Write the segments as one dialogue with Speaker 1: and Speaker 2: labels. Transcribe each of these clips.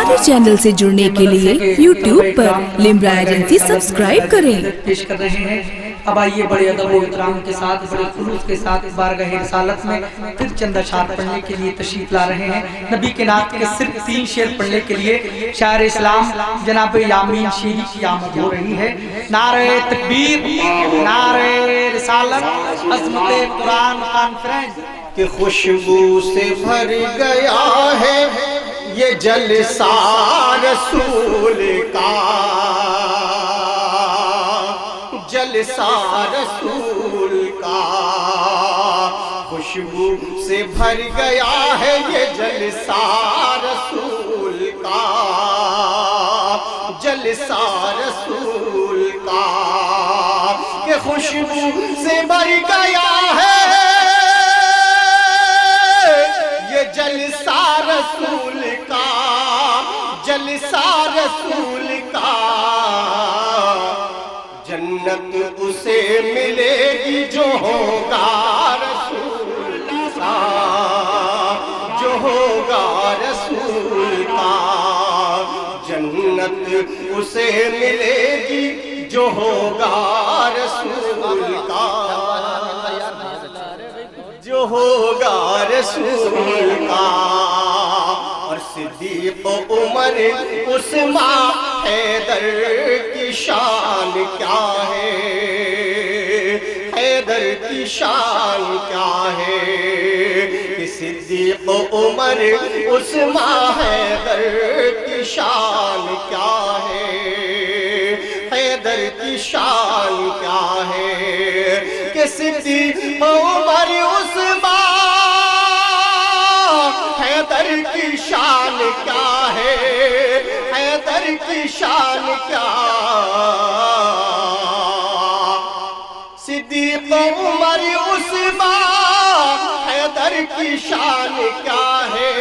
Speaker 1: हमारे चैनल से जुड़ने के लिए YouTube पर लिम्रा एजेंसी सब्सक्राइब करें।
Speaker 2: पेश कर रहे हैं। अब आइए बड़े अदब व इकराम के साथ, बड़े खुलूस के साथ बारगाह रिसालत में फिर चंद अशार पढ़ने के लिए तशरीफ ला रहे हैं। नबी के नात के सिर्फ 3 शेर पढ़ने के लिए शायर इस्लाम जनाब यामीन शीरी की आमद हो रही है। नारे तकबीर, नारे रिसालत, अज़मत कुरान कॉन्फ्रेंस
Speaker 3: कि खुशबू से भर गया है ये जलसा रसूल का, जलसा रसूल का। खुशबू से भर गया है ये जलसा रसूल का, जलसा रसूल का। कि खुशबू से भर गया है ये जलसा रसूल का, जलसा रसूल का। जन्नत उसे मिलेगी जो होगा रसूल का, जो होगा रसूल का। जन्नत उसे मिलेगी जो होगा रसूल का, जो होगा रसूल का। और सिद्दीक़ उमर उस्मान हैदर की शान क्या है, हैदर की शान क्या है। कि सिद्दीक़ उमर उस्मान हैदर की शान क्या है, हैदर की शान क्या है। कि सिद्दीक़ उमर उस्मान हैदर की शान क्या है, हैदर की शान क्या। सिद्दीक़ उमर उस्मान हैदर की शान क्या है।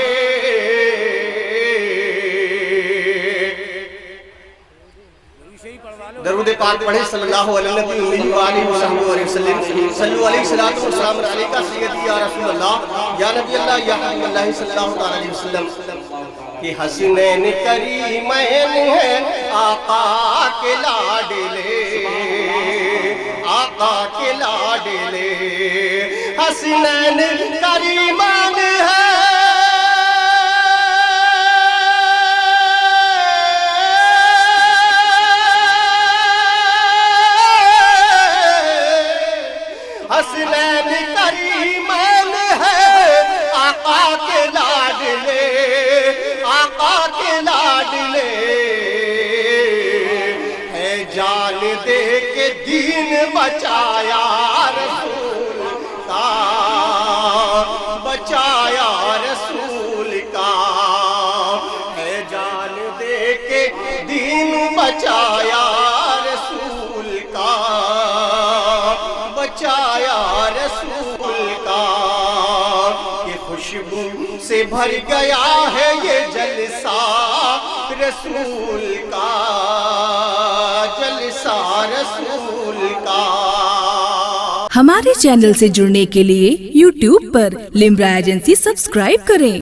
Speaker 3: दरूद पाक पढ़े सल्लल्लाहु अलैहि वसल्लम। सल्लु अलैहि सलातु व सलाम अलैका सय्यदी या रसूल अल्लाह या नबी अल्लाह या हबीब अल्लाह सल्लल्लाहु अलैहि वसल्लम। कि हसनैन करीमैन है आका के लाडले, आका के लाडले। हसनैन करीमैन है हसनैन करीमैन है आका के लाडले, आका के लाडले। है जान दे के दीन बचाया रसूल का, बचाया रसूल का। है जान दे के दीन बचाया रसूल का, बचाया रसूल का। ये खुशबू से भर गया है ये जलसा रसूल का, जलसा रसूल का।
Speaker 1: हमारे चैनल से जुड़ने के लिए YouTube पर लिम्रा एजेंसी सब्सक्राइब करें।